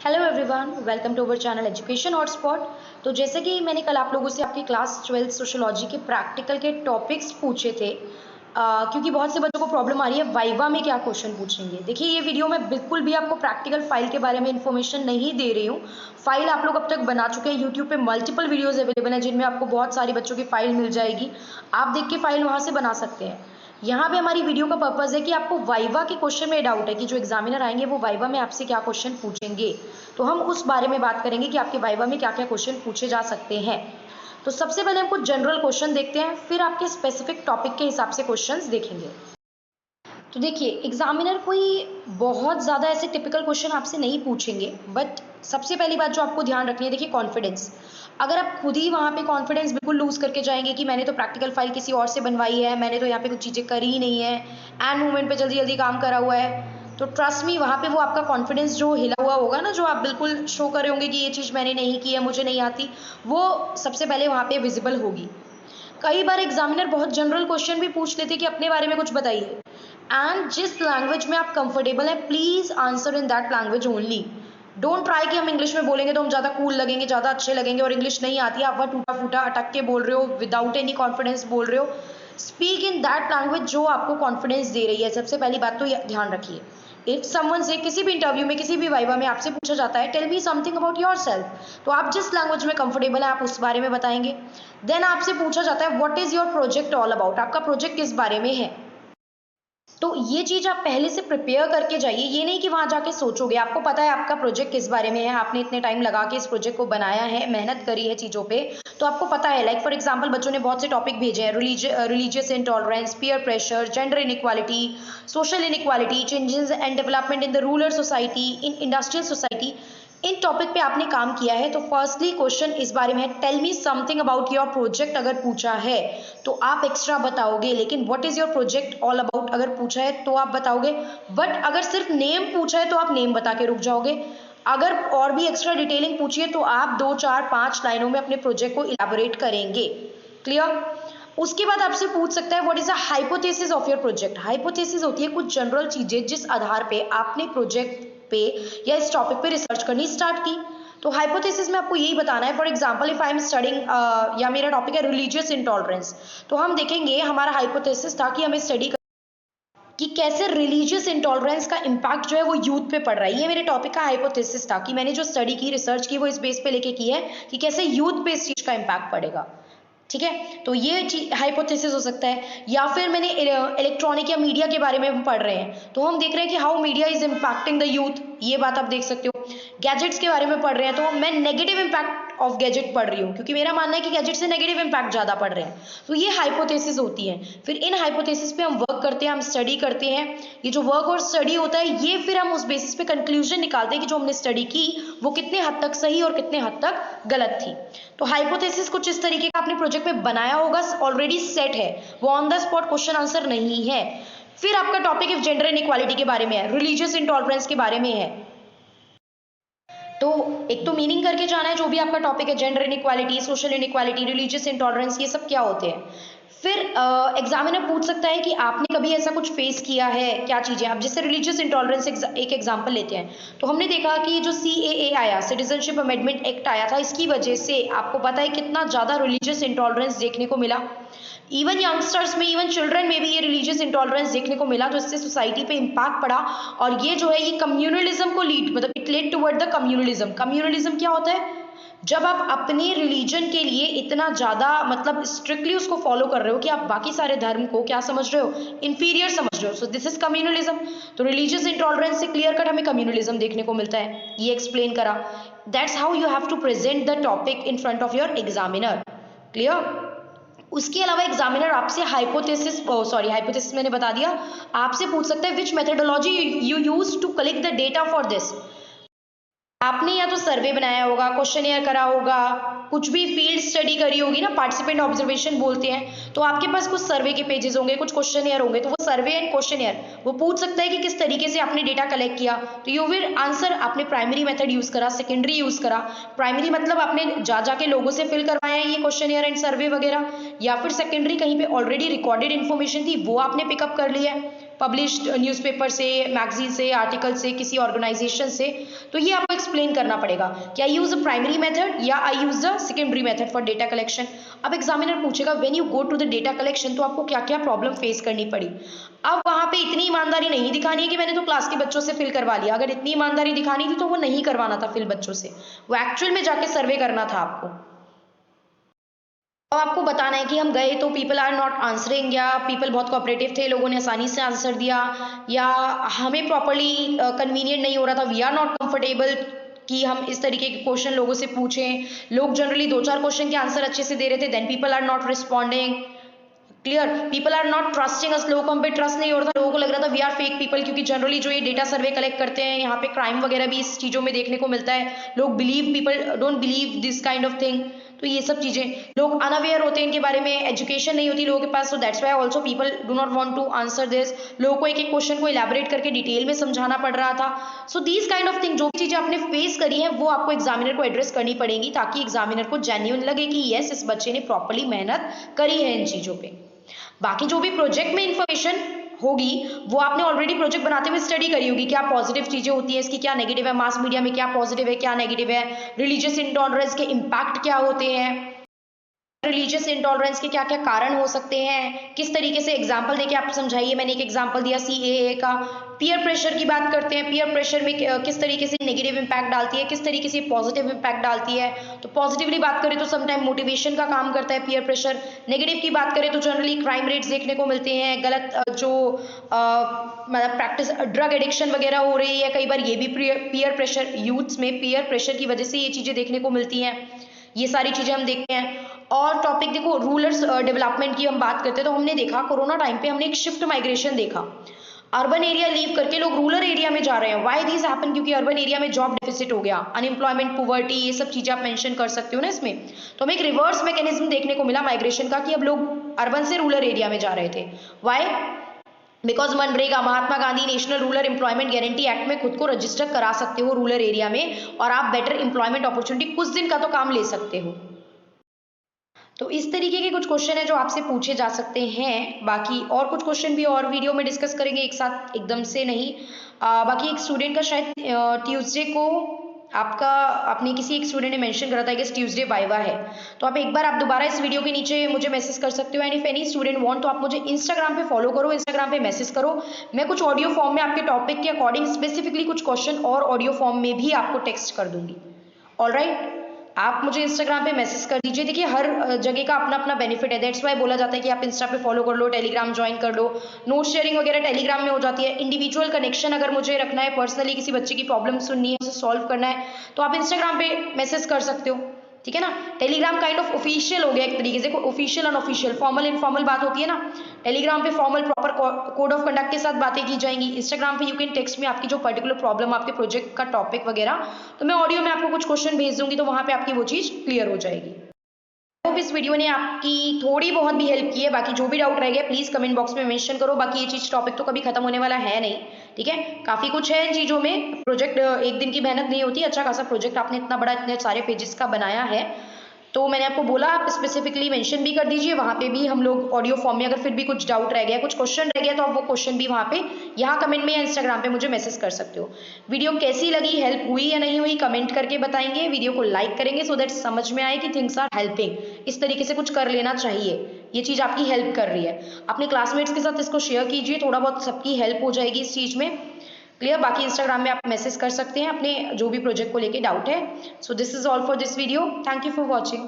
Hello everyone, welcome to our channel education hotspot. तो जैसे कि मैंने कल आप लोगों से आपकी क्लास 12 सोशियोलॉजी के प्रैक्टिकल के टॉपिक्स पूछे थे, क्योंकि बहुत से बच्चों को प्रॉब्लम आ रही है वाइवा में क्या क्वेश्चन पूछेंगे। देखिए, ये वीडियो में बिल्कुल भी आपको प्रैक्टिकल फाइल के बारे में इन्फॉर्मेशन नहीं दे रही हूँ। फाइल आप लोग अब तक बना चुके हैं। यूट्यूब पे मल्टीपल वीडियोज़ अवेलेबल हैं जिनमें आपको बहुत सारी बच्चों की फाइल मिल जाएगी। आप देख के फाइल वहाँ से बना सकते हैं। यहाँ पे हमारी वीडियो का पर्पज़ है कि आपको वाइवा के क्वेश्चन में डाउट है कि जो एग्जामिनर आएंगे वो वाइवा में आपसे क्या क्वेश्चन पूछेंगे। तो हम उस बारे में बात करेंगे कि आपके वाइवा में क्या क्या क्वेश्चन पूछे जा सकते हैं। तो सबसे पहले हम कुछ जनरल क्वेश्चन देखते हैं, फिर आपके स्पेसिफिक टॉपिक के हिसाब से क्वेश्चंस देखेंगे। तो देखिए, एग्जामिनर कोई बहुत ज़्यादा ऐसे टिपिकल क्वेश्चन आपसे नहीं पूछेंगे, बट सबसे पहली बात जो आपको ध्यान रखनी है, देखिए कॉन्फिडेंस। अगर आप खुद ही वहाँ पे कॉन्फिडेंस बिल्कुल लूज़ करके जाएंगे कि मैंने तो प्रैक्टिकल फाइल किसी और से बनवाई है, मैंने तो यहाँ पे कुछ चीज़ें करी ही नहीं है, एंड मोमेंट पे जल्दी जल्दी काम करा हुआ है, तो ट्रस्ट मी वहाँ पे वो आपका कॉन्फिडेंस जो हिला हुआ होगा ना, जो आप बिल्कुल शो कर रहे होंगे कि ये चीज़ मैंने नहीं की है, मुझे नहीं आती, वो सबसे पहले वहाँ पे विजिबल होगी। कई बार एग्जामिनर बहुत जनरल क्वेश्चन भी पूछ लेते कि अपने बारे में कुछ बताइए, एंड जिस लैंग्वेज में आप कंफर्टेबल हैं please answer in that language only. Don't try कि हम इंग्लिश में बोलेंगे तो हम ज़्यादा कूल लगेंगे, ज़्यादा अच्छे लगेंगे, और इंग्लिश नहीं आती है, आप वह टूटा फूटा अटक के बोल रहे हो, विदाउट एनी कॉन्फिडेंस बोल रहे हो। स्पीक इन दैट लैंग्वेज जो आपको कॉन्फिडेंस दे रही है। सबसे पहली बात तो ध्यान रखिए, इफ समवन से किसी भी इंटरव्यू में, किसी भी वाइवा में आपसे पूछा जाता है tell me something about yourself, तो आप जिस लैंग्वेज में कंफर्टेबल है आप उस बारे में बताएंगे। देन आपसे पूछा जाता है what is your project all about, आपका प्रोजेक्ट किस बारे में है। तो ये चीज आप पहले से प्रिपेयर करके जाइए, ये नहीं कि वहां जाके सोचोगे। आपको पता है आपका प्रोजेक्ट किस बारे में है, आपने इतने टाइम लगा के इस प्रोजेक्ट को बनाया है, मेहनत करी है चीजों पे, तो आपको पता है। लाइक फॉर एग्जांपल, बच्चों ने बहुत से टॉपिक भेजे हैं, religious intolerance, peer pressure, gender inequality, social inequality, changes and development in the rural society, in industrial society. In topic पे आपने काम किया है, तो फर्स्टली क्वेश्चन इस बारे में है, tell me something about your project. अगर पूछा है तो आप एक्स्ट्रा बताओगे, लेकिन what is your project all about अगर पूछा है तो आप बताओगे। बट अगर सिर्फ नेम पूछा है तो आप नेम बता के रुक जाओगे। अगर और भी एक्स्ट्रा डिटेलिंग पूछी है तो आप 2 4 5 लाइनों में अपने प्रोजेक्ट को इलैबोरेट करेंगे। क्लियर? उसके बाद आपसे पूछ सकता है what is the hypothesis of your project. Hypothesis होती है कुछ जनरल चीजें जिस आधार पे आपने प्रोजेक्ट पे या इस टॉपिक पे रिसर्च करनी स्टार्ट की। तो हाइपोथेसिस में आपको यही बताना है। For example, if I am studying, या मेरा टॉपिक है रिलीजियस इंटॉलरेंस, तो हम देखेंगे, हमारा हाइपोथेसिस था कि हमें स्टडी कि कैसे रिलीजियस इंटॉलरेंस का इम्पैक्ट जो है वो यूथ पे पड़ रहा है। ये मेरे टॉपिक का हाइपोथेसिस था कि मैंने जो स्टडी की, रिसर्च की, वो इस बेस पे लेके की है कि कैसे यूथ पे इस चीज का इम्पैक्ट पड़ेगा। ठीक है, तो ये हाइपोथेसिस हो सकता है। या फिर मैंने इलेक्ट्रॉनिक या मीडिया के बारे में पढ़ रहे हैं, तो हम देख रहे हैं कि how media is impacting the youth, ये बात आप देख सकते हो। गैजेट्स के बारे में पढ़ रहे हैं, तो मैं नेगेटिव इम्पैक्ट ऑफ गैजेट पढ़ रही हूँ, क्योंकि मेरा मानना है कि गैजेट से नेगेटिव इम्पैक्ट ज़्यादा पड़ रहे हैं। तो ये हाइपोथेसिस होती है। फिर इन हाइपोथेसिस पे हम वर्क करते हैं, हम स्टडी करते हैं। ये जो वर्क और स्टडी होता है, ये फिर हम उस बेसिस पे कंक्लूजन निकालते हैं कि जो हमने स्टडी की वो कितने हद तक सही और कितने हद तक गलत थी। तो हाइपोथेसिस कुछ इस तरीके का आपने प्रोजेक्ट में बनाया होगा, ऑलरेडी सेट है, वो on the spot question answer नहीं है। फिर आपका टॉपिक इफ जेंडर इनइक्वालिटी के बारे में है, रिलीजियस इंटॉलरेंस के बारे में है। तो एक तो मीनिंग करके जाना है जो भी आपका टॉपिक है, gender inequality, social inequality, religious intolerance, ये सब क्या होते हैं। फिर एग्जामिनर पूछ सकता है कि आपने कभी ऐसा कुछ फेस किया है, क्या चीजें। आप जैसे रिलीजियस इंटॉलरेंस एक एग्जांपल लेते हैं, तो हमने देखा कि जो CAA आया, सिटीजनशिप अमेंडमेंट एक्ट आया था, इसकी वजह से आपको पता है कितना ज्यादा रिलीजियस इंटॉलरेंस देखने को मिला। इवन यंगस्टर्स में, इवन चिल्ड्रन में भी ये रिलीजियस इंटॉलरेंस देखने को मिला, तो इससे सोसाइटी पे इम्पैक्ट पड़ा। और ये जो है ये कम्युनलिज्म को मतलब it led toward the communalism. Communalism क्या होता है? जब आप अपने रिलीजन के लिए इतना ज्यादा मतलब स्ट्रिक्टली उसको फॉलो कर रहे हो कि आप बाकी सारे धर्म को क्या समझ रहे हो, इंफीरियर समझ रहे हो। So this is communalism. तो रिलीजियस इंटॉलरेंस से क्लियर कट हमें कम्युनलिज्म देखने को मिलता है, ये एक्सप्लेन करा। That's how you have to present the topic in front of your examiner. Clear? उसके अलावा एग्जामिनर आपसे हाइपोथेसिस मैंने बता दिया, आपसे पूछ सकता है which methodology you use to collect the data for this. आपने या तो सर्वे बनाया होगा, क्वेश्चनियर करा होगा, कुछ भी फील्ड स्टडी करी होगी ना, पार्टिसिपेंट ऑब्जर्वेशन बोलते हैं, तो आपके पास कुछ सर्वे के पेजेस होंगे, कुछ क्वेश्चनियर होंगे, तो वो सर्वे एंड क्वेश्चनियर वो पूछ सकता है कि किस तरीके से आपने डेटा कलेक्ट किया। तो यू विल आंसर आपने प्राइमरी मेथड यूज करा, सेकेंडरी यूज करा। प्राइमरी मतलब आपने जा जाके लोगों से फिल करवाया है ये क्वेश्चनियर एंड सर्वे वगैरह, या फिर सेकेंडरी कहीं पे ऑलरेडी रिकॉर्डेड इन्फॉर्मेशन थी वो आपने पिकअप कर लिया है। पब्लिश्ड न्यूज़पेपर से, मैगजीन से, आर्टिकल से, किसी ऑर्गेनाइजेशन से। तो ये आपको एक्सप्लेन करना पड़ेगा कि I use a primary method या I use a secondary method for data collection. अब एग्जामिनर पूछेगा when you go to the data collection, तो आपको क्या क्या प्रॉब्लम फेस करनी पड़ी। अब वहां पे इतनी ईमानदारी नहीं दिखानी है कि मैंने तो क्लास के बच्चों से फिल करवा लिया। अगर इतनी ईमानदारी दिखानी थी तो वो नहीं करवाना था फिल बच्चों से, वो एक्चुअल में जाके सर्वे करना था आपको। अब आपको बताना है कि हम गए तो पीपल आर नॉट आंसरिंग, या पीपल बहुत कोऑपरेटिव थे, लोगों ने आसानी से आंसर दिया, या हमें प्रॉपरली कन्वीनियंट नहीं हो रहा था, वी आर नॉट कंफर्टेबल कि हम इस तरीके के क्वेश्चन लोगों से पूछें। लोग जनरली 2-4 क्वेश्चन के आंसर अच्छे से दे रहे थे, then people are not responding. Clear, people are not trusting us, लोगों को हम पे ट्रस्ट नहीं हो रहा था, लोगों को लग रहा था वी आर फेक पीपल, क्योंकि जनरली जो ये डेटा सर्वे कलेक्ट करते हैं यहाँ पे क्राइम वगैरह भी इस चीज़ों में देखने को मिलता है। लोग people don't believe this kind of thing. तो ये सब चीज़ें, लोग अनअवेयर होते हैं इनके बारे में, एजुकेशन नहीं होती लोगों के पास, so that's why also people do not want to answer this. लोगों को एक एक क्वेश्चन को इलैबोरेट करके डिटेल में समझाना पड़ रहा था। So these kind of thing, जो भी चीज़ें आपने फेस करी है वो आपको एग्जामिनर को एड्रेस करनी पड़ेगी, ताकि एग्जामिनर को जेन्युइन लगे कि यस इस बच्चे ने प्रॉपरली मेहनत करी है इन चीज़ों पे। बाकी जो भी प्रोजेक्ट में इंफॉर्मेशन होगी वो आपने ऑलरेडी प्रोजेक्ट बनाते हुए स्टडी करी होगी, क्या पॉजिटिव चीजें होती है इसकी, क्या नेगेटिव है, मास मीडिया में क्या पॉजिटिव है क्या नेगेटिव है, रिलीजियस इंटॉलरेंस के इम्पैक्ट क्या होते हैं, रिलीजियस इंटॉलरेंस के क्या क्या कारण हो सकते हैं, किस तरीके से एग्जाम्पल देके आप समझाइए। मैंने एक एग्जाम्पल दिया सीएए का। पीयर प्रेशर की बात करते हैं, पीयर प्रेशर में किस तरीके से नेगेटिव इंपैक्ट डालती है, किस तरीके से पॉजिटिव इंपैक्ट डालती है। तो पॉजिटिवली बात करें तो समटाइम मोटिवेशन का काम करता है पीयर प्रेशर। नेगेटिव की बात करें तो जनरली क्राइम रेट्स देखने को मिलते हैं, गलत जो मतलब प्रैक्टिस ड्रग एडिक्शन वगैरह हो रही है, कई बार ये भी पीयर प्रेशर, यूथ्स में पीयर प्रेशर की वजह से ये चीज़ें देखने को मिलती हैं। ये सारी चीज़ें हम देखते हैं। और टॉपिक देखो, रूरल डेवलपमेंट की हम बात करते हैं तो हमने देखा कोरोना टाइम पे हमने एक शिफ्ट माइग्रेशन देखा, अर्बन एरिया लीव करके लोग रूरल एरिया में जा रहे हैं। व्हाई दिस हैपन, क्योंकि अर्बन एरिया में जॉब डेफिसिट हो गया, अनएम्प्लॉयमेंट, पुवर्टी, ये सब चीजें आप मेंशन कर सकते हो ना इसमें। तो हमें एक रिवर्स मैकेनिज्म देखने को मिला माइग्रेशन का, कि अब लोग अर्बन से रूरल एरिया में जा रहे थे। Why, because MNREGA, Mahatma Gandhi national rural employment guarantee act में खुद को रजिस्टर करा सकते हो रूरल एरिया में, और आप बेटर एम्प्लॉयमेंट अपॉर्चुनिटी कुछ दिन का तो काम ले सकते हो। तो इस तरीके के कुछ क्वेश्चन है जो आपसे पूछे जा सकते हैं। बाकी और कुछ क्वेश्चन भी और वीडियो में डिस्कस करेंगे एक साथ, एकदम से नहीं। बाकी एक स्टूडेंट का शायद ट्यूसडे को आपका, आपने किसी एक स्टूडेंट ने मेंशन करा था कि ट्यूसडे वाइवा है, तो आप एक बार आप दोबारा इस वीडियो के नीचे मुझे मैसेज कर सकते हो। And if any student want तो आप मुझे इंस्टाग्राम पे फॉलो करो, इंस्टाग्राम पे मैसेज करो। मैं कुछ ऑडियो फॉर्म में आपके टॉपिक के अकॉर्डिंग स्पेसिफिकली कुछ क्वेश्चन और ऑडियो फॉर्म में भी आपको टेक्स्ट कर दूंगी। ऑलराइट, आप मुझे इंस्टाग्राम पे मैसेज कर दीजिए। देखिए हर जगह का अपना अपना बेनिफिट है, दैट्स वाई बोला जाता है कि आप इंस्टा पे फॉलो कर लो, टेलीग्राम ज्वाइन कर लो। नोट शेयरिंग वगैरह टेलीग्राम में हो जाती है। इंडिविजुअल कनेक्शन अगर मुझे रखना है, पर्सनली किसी बच्चे की प्रॉब्लम सुननी है, उसे सॉल्व करना है, तो आप इंस्टाग्राम पे मैसेज कर सकते हो, ठीक है ना। टेलीग्राम काइंड ऑफ ऑफिशियल हो गया एक तरीके से, ऑफिशियल अनऑफिशियल, फॉर्मल इनफॉर्मल बात होती है ना। टेलीग्राम पे formal proper code of conduct के साथ बातें की जाएंगी। इंस्टाग्राम पे यू कैन टेक्स्ट में आपकी जो पर्टिकुलर प्रॉब्लम, आपके प्रोजेक्ट का टॉपिक वगैरह, तो मैं ऑडियो में आपको कुछ क्वेश्चन भेज दूंगी, तो वहां पे आपकी वो चीज क्लियर हो जाएगी। होप इस वीडियो ने आपकी थोड़ी बहुत भी हेल्प की है। बाकी जो भी डाउट रह गया प्लीज कमेंट बॉक्स में मेंशन करो। बाकी ये चीज टॉपिक तो कभी खत्म होने वाला है नहीं, ठीक है। काफी कुछ है इन चीजों में, प्रोजेक्ट एक दिन की मेहनत नहीं होती। अच्छा खासा प्रोजेक्ट आपने इतना बड़ा, इतने सारे पेजेस का बनाया है, तो मैंने आपको बोला आप स्पेसिफिकली मेंशन भी कर दीजिए वहाँ पे भी। हम लोग ऑडियो फॉर्म में अगर फिर भी कुछ डाउट रह गया, कुछ क्वेश्चन रह गया, तो आप वो क्वेश्चन भी वहाँ पे, यहाँ कमेंट में या इंस्टाग्राम पे मुझे मैसेज कर सकते हो। वीडियो कैसी लगी, हेल्प हुई या नहीं हुई, कमेंट करके बताएंगे। वीडियो को लाइक करेंगे सो दैट समझ में आए कि थिंग्स आर हेल्पिंग, इस तरीके से कुछ कर लेना चाहिए, ये चीज आपकी हेल्प कर रही है। अपने क्लासमेट्स के साथ इसको शेयर कीजिए, थोड़ा बहुत सबकी हेल्प हो जाएगी इस चीज में। क्लियर, बाकी इंस्टाग्राम में आप मैसेज कर सकते हैं अपने जो भी प्रोजेक्ट को लेके डाउट है। सो this is all for this video, thank you for watching.